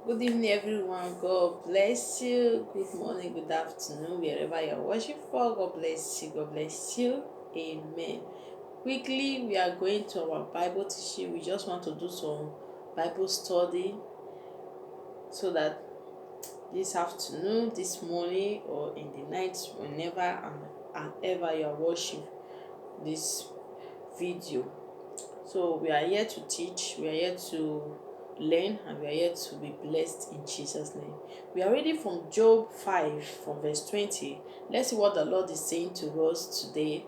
Good evening, everyone. God bless you. Good morning, good afternoon, wherever you're watching for. God bless you. God bless you. Amen. Quickly, we are going to our Bible teaching. We just want to do some Bible study so that this afternoon, this morning, or in the night, whenever and ever you are watching this video. So we are here to teach, we are here to learn, and we are here to be blessed in Jesus' name. We are reading from Job 5 from verse 20. Let's see what the Lord is saying to us today.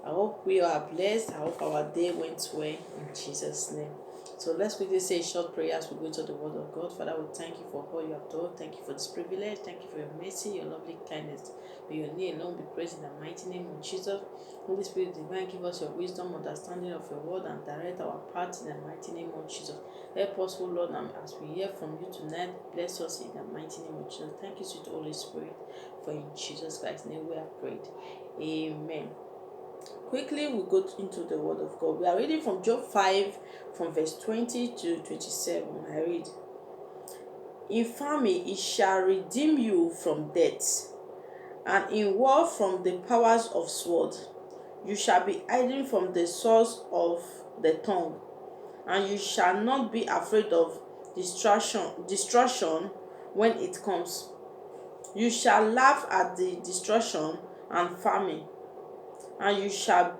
I hope we are blessed. I hope our day went well in Jesus' name. So let's quickly say a short prayer as we go to the Word of God. Father, we thank you for all you have done. Thank you for this privilege. Thank you for your mercy, your lovely kindness. May your name alone be praised in the mighty name of Jesus. Holy Spirit divine, give us your wisdom, understanding of your word, and direct our path in the mighty name of Jesus. Help us, O Lord, and as we hear from you tonight, bless us in the mighty name of Jesus. Thank you, sweet Holy Spirit, for in Jesus Christ's name we have prayed. Amen. Quickly, we go into the Word of God. We are reading from Job 5, from verse 20 to 27. I read, "In famine it shall redeem you from death, and in war from the powers of sword. You shall be hidden from the source of the tongue, and you shall not be afraid of destruction when it comes. You shall laugh at the destruction and famine, and you shall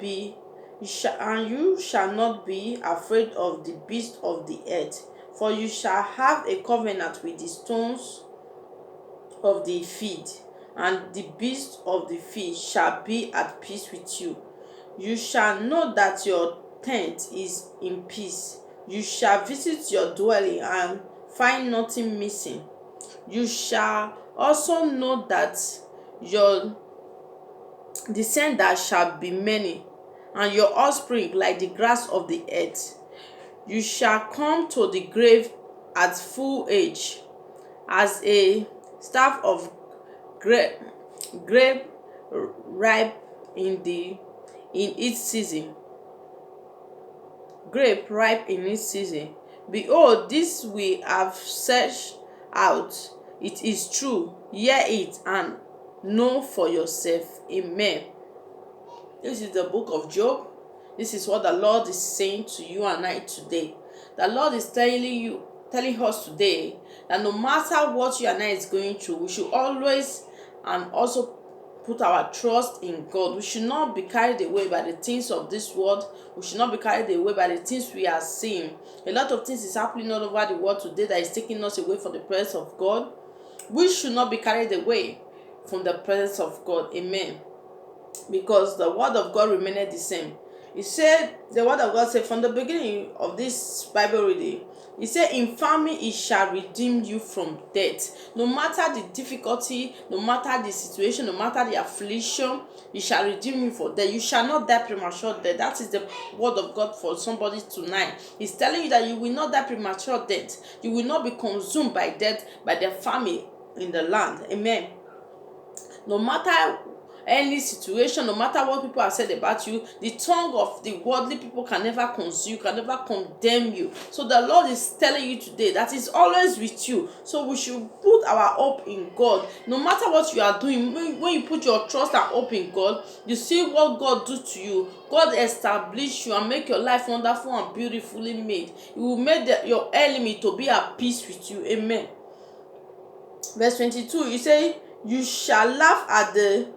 not be afraid of the beast of the earth, for you shall have a covenant with the stones of the field, and the beast of the field shall be at peace with you. You shall know that your tent is in peace. You shall visit your dwelling and find nothing missing. You shall also know that your descendants shall be many, and your offspring like the grass of the earth. You shall come to the grave at full age, as a staff of grape ripe in its season. Grape ripe in its season. Behold, this we have searched out. It is true. Hear it and know for yourself. Amen." This is the book of Job. This is what the Lord is saying to you and I today. The Lord is telling us today that no matter what you and I is going through, we should always and also put our trust in God. We should not be carried away by the things of this world. We should not be carried away by the things we are seeing. A lot of things is happening all over the world today that is taking us away from the presence of God. We should not be carried away from the presence of God. Amen. Because the word of God remained the same. He said, the word of God said from the beginning of this Bible reading, he said, "In famine it shall redeem you from death." No matter the difficulty, no matter the situation, no matter the affliction, it shall redeem you from death. You shall not die premature death. That is the word of God for somebody tonight. He's telling you that you will not die premature death. You will not be consumed by death, by the famine in the land. Amen. No matter any situation, no matter what people have said about you, the tongue of the worldly people can never consume you, can never condemn you. So the Lord is telling you today that He's always with you. So we should put our hope in God. No matter what you are doing, when you put your trust and hope in God, you see what God do to you. God establish you and make your life wonderful and beautifully made. He will make your enemy to be at peace with you. Amen. Verse 22, you say, "You shall laugh at the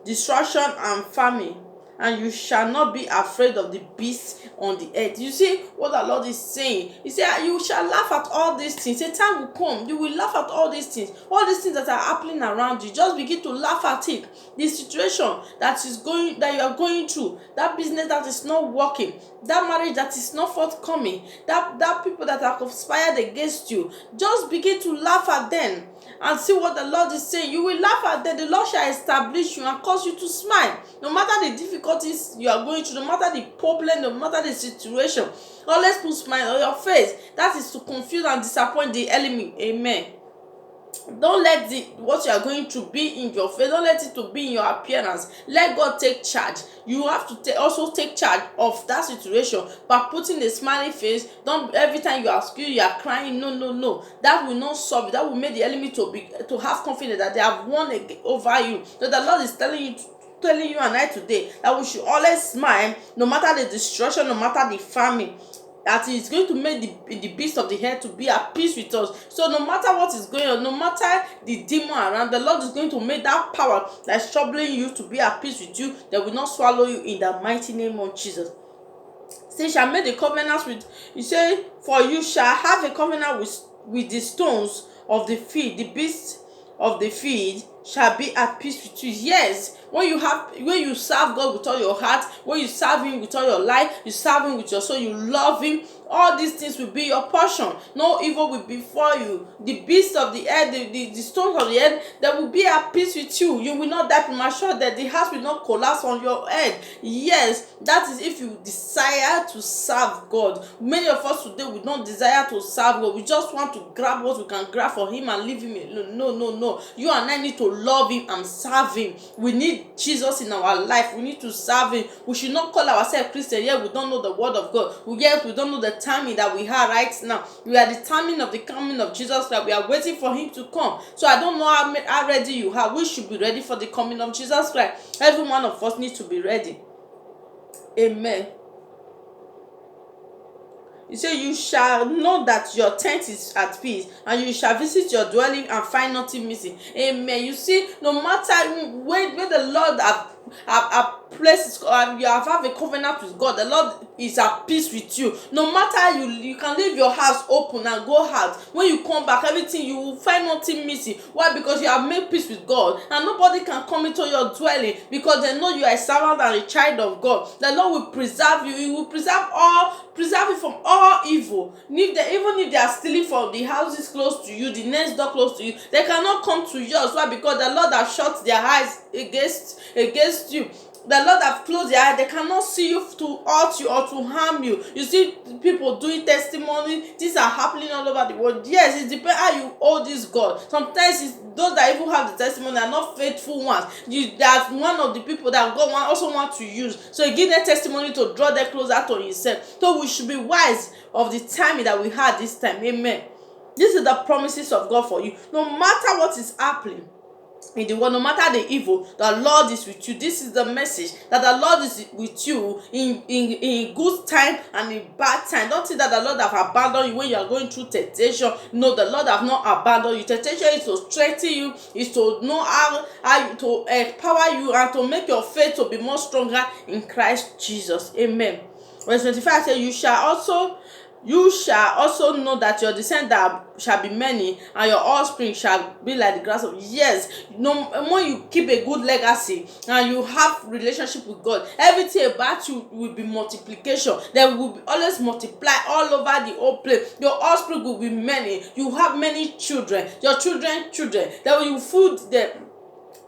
destruction and famine, and you shall not be afraid of the beasts on the earth." You see what the Lord is saying? He said, "You shall laugh at all these things." A time will come, you will laugh at all these things that are happening around you. Just begin to laugh at it. The situation that you are going through, that business that is not working, that marriage that is not forthcoming, that people that are conspired against you, just begin to laugh at them and see what the Lord is saying. You will laugh at them. The Lord shall establish you and cause you to smile. No matter the difficulties you are going through, no matter the problem, no matter the situation, always put smile on your face. That is to confuse and disappoint the enemy. Amen. Don't let the what you are going through be in your face. Don't let it to be in your appearance. Let God take charge. You have to also take charge of that situation by putting a smiling face. Don't every time you are scared, you are crying. No, no, no. That will not solve it. That will make the enemy to have confidence that they have won over you. So the Lord is telling you and I today that we should always smile no matter the destruction, no matter the famine, that is going to make the beast of the air to be at peace with us. So no matter what is going on, no matter the demon around, the Lord is going to make that power that is troubling you to be at peace with you. They will not swallow you in the mighty name of Jesus. Say, shall make the covenant with, you say, for you shall have a covenant with the stones of the field, the beasts of the field shall be at peace with you. Yes, when you serve God with all your heart, when you serve him with all your life, you serve him with your soul, you love him, all these things will be your portion. No evil will befall you. The beasts of the earth, the stones of the earth, they will be at peace with you. You will not die premature death. The house will not collapse on your head. Yes, that is if you desire to serve God. Many of us today we don't desire to serve God. We just want to grab what we can grab for him and leave him alone. No, no, no. You and I need to love him and serve him. We need Jesus in our life. We need to serve him. We should not call ourselves Christian yet we don't know the word of God. Yet we don't know the timing that we have right now. We are the timing of the coming of Jesus Christ. We are waiting for him to come. So I don't know how ready you are. We should be ready for the coming of Jesus Christ. Every one of us needs to be ready. Amen. You say, you shall know that your tent is at peace, and you shall visit your dwelling and find nothing missing. Amen. You see, no matter where the Lord have placed, you have a covenant with God, the Lord is at peace with you. No matter you can leave your house open and go out. When you come back, everything you will find nothing missing. Why? Because you have made peace with God, and nobody can come into your dwelling because they know you are a servant and a child of God. The Lord will preserve you. He will preserve you from all evil. Even if they are stealing from the houses close to you, the next door close to you, they cannot come to yours. Why? Because the Lord has shut their eyes against you. The Lord have closed their eyes. They cannot see you to hurt you or to harm you. You see people doing testimony. Things are happening all over the world. Yes, it depends how you hold this God. Sometimes it's those that even have the testimony are not faithful ones. That's one of the people that God also want to use. So he give them testimony to draw them closer to himself. So we should be wise of the timing that we had this time. Amen. This is the promises of God for you. No matter what is happening in the world, no matter the evil, the Lord is with you. This is the message, that the Lord is with you in good time and in bad time. Don't think that the Lord have abandoned you when you are going through temptation. No, the Lord have not abandoned you. Temptation is to strengthen you, is to know how to empower you and to make your faith to be more stronger in Christ Jesus. Amen. Verse 25 says, you shall also know that your descendants shall be many, and your offspring shall be like the grass of. Yes, when you keep a good legacy and you have relationship with God, everything about you will be multiplication. They will be always multiply all over the whole place. Your offspring will be many. You have many children. Your children. That you food them.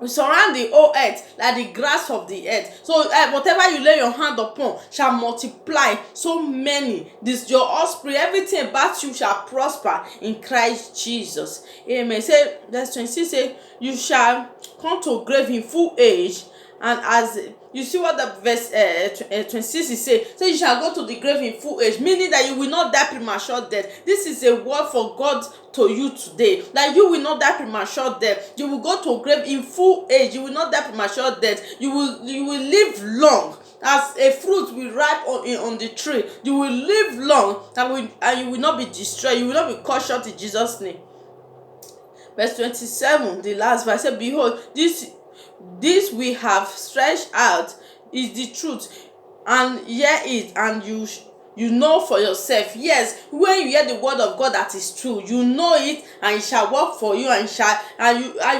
We surround the whole earth like the grass of the earth. So whatever you lay your hand upon shall multiply so many. This your offspring, everything about you shall prosper in Christ Jesus. Amen. Say verse 26 say, you shall come to grave in full age, and as you see what the verse 26 is saying. So you shall go to the grave in full age, meaning that you will not die premature death. This is a word for God to you today, that you will not die premature death. You will go to grave in full age. You will not die premature death. You will live long, as a fruit will ripe on the tree. You will live long, and you will not be destroyed. You will not be cut short in Jesus' name. Verse 27, the last verse says, behold, this we have stretched out is the truth, and hear it, and you know for yourself. Yes, when you hear the word of God that is true, you know it, and it shall work for you, and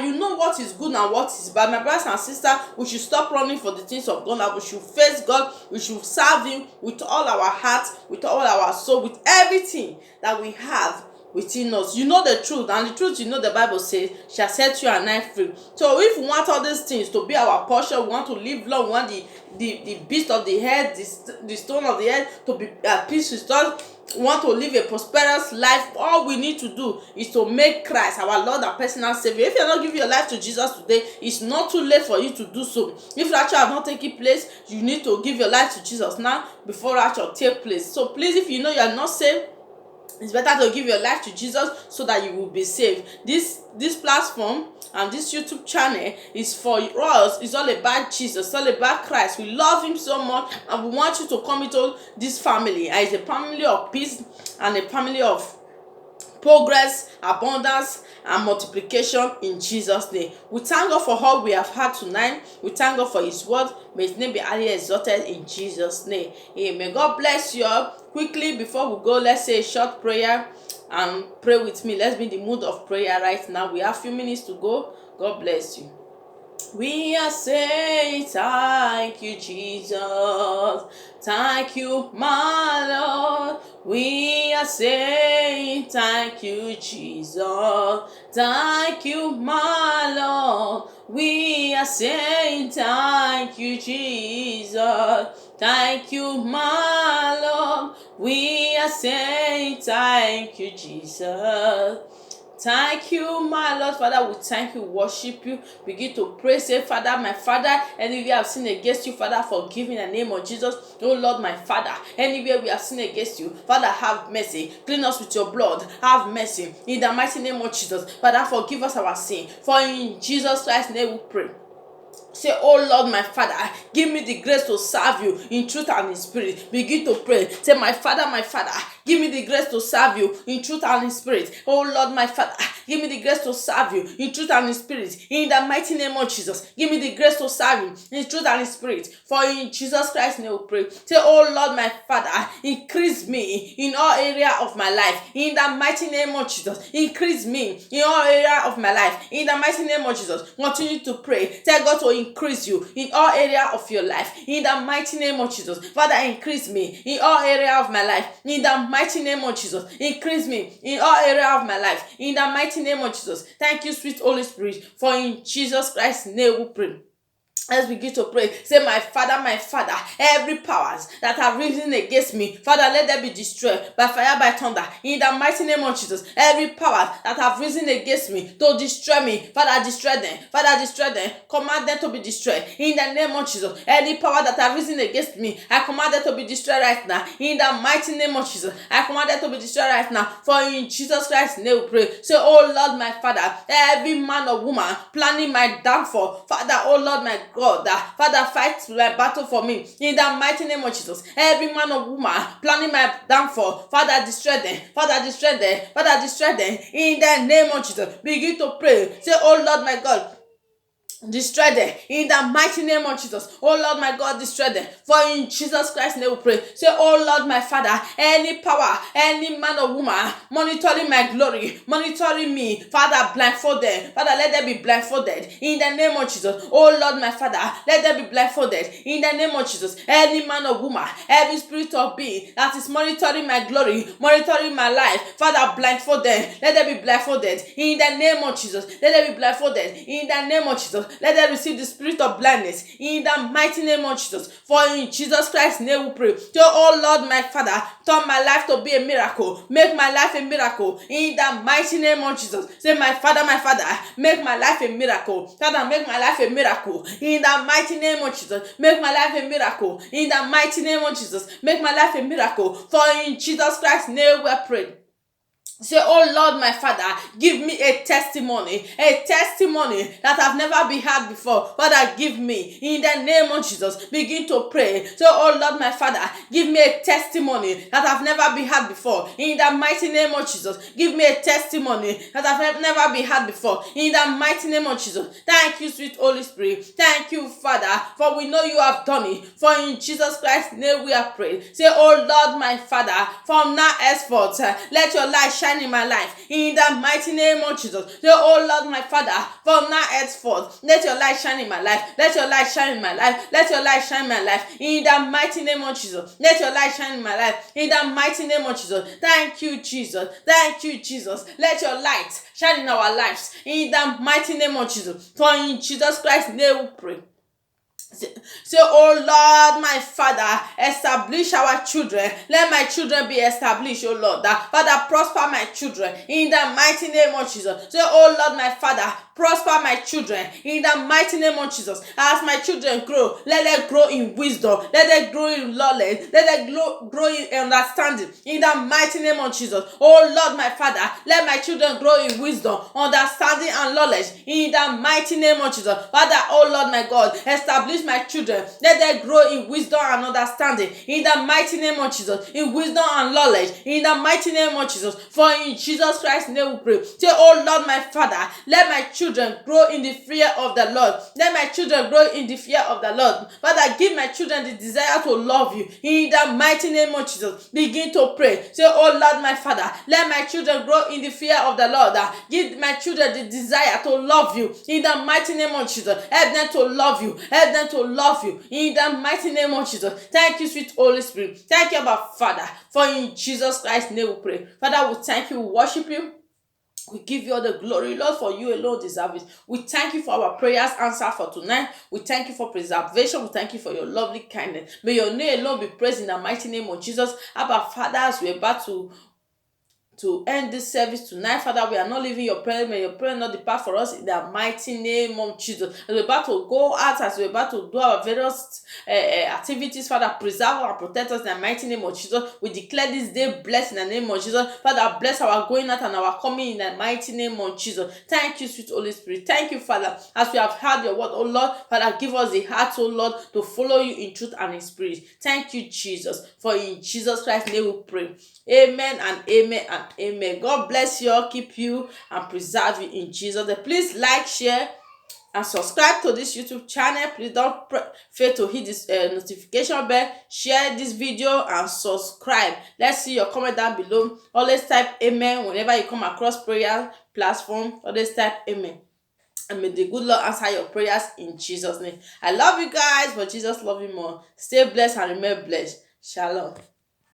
you know what is good and what is bad. My brothers and sisters, we should stop running for the things of God, and we should face God. We should serve him with all our heart, with all our soul, with everything that we have. within us. You know the truth, and the truth, you know, the Bible says, shall set you and I free. So if we want all these things to be our portion, we want to live long, we want the beast of the head, the stone of the head to be at peace with us, want to live a prosperous life, all we need to do is to make Christ our Lord and personal Savior. If you're not giving your life to Jesus today, it's not too late for you to do so. If rapture have not taken place, you need to give your life to Jesus now before rapture take place. So please, if you know you are not saved, it's better to give your life to Jesus so that you will be saved. This platform and this YouTube channel is for us. It's all about Jesus. It's all about Christ. We love him so much, and we want you to come into this family. It's a family of peace and a family of progress, abundance, and multiplication in Jesus' name. We thank God for all we have had tonight. We thank God for his word. May his name be highly exalted in Jesus' name. Amen. God bless you all. Quickly, before we go, let's say a short prayer and pray with me. Let's be in the mood of prayer right now. We have a few minutes to go. God bless you. We are saying thank you, Jesus. Thank you, my Lord. We are saying thank you, Jesus. Thank you, my Lord. We are saying thank you, Jesus. Thank you, my Lord. We are saying thank you, Jesus. Thank you, my Lord. Father, we thank you, worship you. Begin to pray. Say, Father, my Father, anywhere we have sinned against you, Father, forgive in the name of Jesus. Oh Lord, my Father, anywhere we have sinned against you, Father, have mercy. Clean us with your blood. Have mercy. In the mighty name of Jesus, Father, forgive us our sin. For in Jesus Christ's name we pray. Say, oh Lord, my Father, give me the grace to serve you in truth and in spirit. Begin to pray. Say, my Father, give me the grace to serve you in truth and in spirit. Oh Lord, my Father, give me the grace to serve you in truth and in spirit. In the mighty name of Jesus, give me the grace to serve you in truth and in spirit. For in Jesus Christ's name we pray. Say, oh Lord, my Father, increase me in all area of my life. In the mighty name of Jesus, increase me in all area of my life. In the mighty name of Jesus, continue to pray. Tell God to increase you in all area of your life. In the mighty name of Jesus, Father, increase me in all area of my life. In the mighty name of Jesus, increase me in all area of my life. In the mighty name of Jesus. Thank you, sweet Holy Spirit, for in Jesus Christ's name we pray. Let's begin to pray. Say, my Father, every powers that have risen against me, Father, let them be destroyed by fire, by thunder. In the mighty name of Jesus, every power that have risen against me to destroy me, Father, destroy them. Father, destroy them. Command them to be destroyed. In the name of Jesus, any power that have risen against me, I command them to be destroyed right now. In the mighty name of Jesus, I command them to be destroyed right now. For in Jesus Christ's name we pray. Say, oh Lord, my Father, every man or woman planning my downfall, Father, oh Lord, my God, Father, fight my battle for me in the mighty name of Jesus. Every man or woman planning my downfall, Father, destroy them. Father, destroy them. Father, destroy them in the name of Jesus. Begin to pray. Say, oh Lord, my God, destroy them in the mighty name of Jesus. Oh Lord, my God, destroy them. For in Jesus Christ's name we pray. Say, oh Lord, my Father, any power, any man or woman monitoring my glory, monitoring me, Father, blindfold them. Father, let them be blindfolded in the name of Jesus. Oh Lord, my Father, let them be blindfolded in the name of Jesus. Any man or woman, every spirit of being that is monitoring my glory, monitoring my life, Father, blindfold them. Let them be blindfolded in the name of Jesus. Let them be blindfolded in the name of Jesus. Let them receive the spirit of blindness in the mighty name of Jesus. For in Jesus Christ's name we pray. So, oh Lord, my Father, turn my life to be a miracle. Make my life a miracle in the mighty name of Jesus. Say, my Father, make my life a miracle. Father, make my life a miracle in the mighty name of Jesus. Make my life a miracle in the mighty name of Jesus. Make my life a miracle. For in Jesus Christ's name we pray. Say, oh Lord, my Father, give me a testimony that I've never been had before. Father, give me in the name of Jesus. Begin to pray. Say, oh Lord, my Father, give me a testimony that I've never been had before. In the mighty name of Jesus, give me a testimony that I've never been had before. In the mighty name of Jesus. Thank you, sweet Holy Spirit. Thank you, Father, for we know you have done it. For in Jesus Christ's name we are prayed. Say, oh Lord, my Father, from now henceforth, let your light shine shine in my life. In the mighty name of Jesus. Say, oh Lord, my Father, from now henceforth, let your light shine in my life. Let your light shine in my life. Let your light shine in my life. In the mighty name of Jesus. Let your light shine in my life. In the mighty name of Jesus. Thank you, Jesus. Thank you, Jesus. Let your light shine in our lives. In the mighty name of Jesus. For in Jesus Christ's name we pray. Say, oh Lord, my Father, establish our children. Let my children be established, oh Lord. Father, prosper my children in the mighty name of Jesus. Say, oh Lord, my Father, prosper my children in the mighty name of Jesus. As my children grow, let them grow in wisdom. Let them grow in knowledge. Let them grow in understanding in the mighty name of Jesus. Oh Lord, my Father, let my children grow in wisdom, understanding, and knowledge in the mighty name of Jesus. Father, oh Lord, my God, establish my children. Let them grow in wisdom and understanding in the mighty name of Jesus. In wisdom and knowledge in the mighty name of Jesus. For in Jesus Christ's name we pray. Say, oh Lord, my Father, let my children grow in the fear of the Lord. Let my children grow in the fear of the Lord. Father, give my children the desire to love you in the mighty name of Jesus. Begin to pray. Say, oh Lord, my Father, let my children grow in the fear of the Lord. Give my children the desire to love you in the mighty name of Jesus. Help them to love you. Help them to love you in the mighty name of Jesus. Thank you, sweet Holy Spirit. Thank you, our Father, for in Jesus Christ's name we pray. Father, we thank you, we worship you. We give you all the glory, Lord, for you alone deserve it. We thank you for our prayers answered for tonight. We thank you for preservation. We thank you for your lovely kindness. May your name alone be praised in the mighty name of Jesus. Abba, Father, as we're about to end this service tonight, Father, we are not leaving your prayer. May your prayer not depart for us in the mighty name of Jesus. As we're about to go out, as we're about to do our various activities, Father, preserve and protect us in the mighty name of Jesus. We declare this day blessed in the name of Jesus. Father, bless our going out and our coming in the mighty name of Jesus. Thank you, sweet Holy Spirit. Thank you, Father, as we have heard your word, oh Lord. Father, give us the heart, oh Lord, to follow you in truth and in spirit. Thank you, Jesus, for in Jesus Christ's name we pray. Amen and amen and amen. God bless you all, keep you and preserve you in Jesus' name. Please like, share, and subscribe to this YouTube channel. Please don't fail to hit this notification bell. Share this video and subscribe. Let's see your comment down below. Always type amen whenever you come across prayer platform. Always type amen. And may the good Lord answer your prayers in Jesus' name. I love you guys, but Jesus loves you more. Stay blessed and remain blessed. Shalom.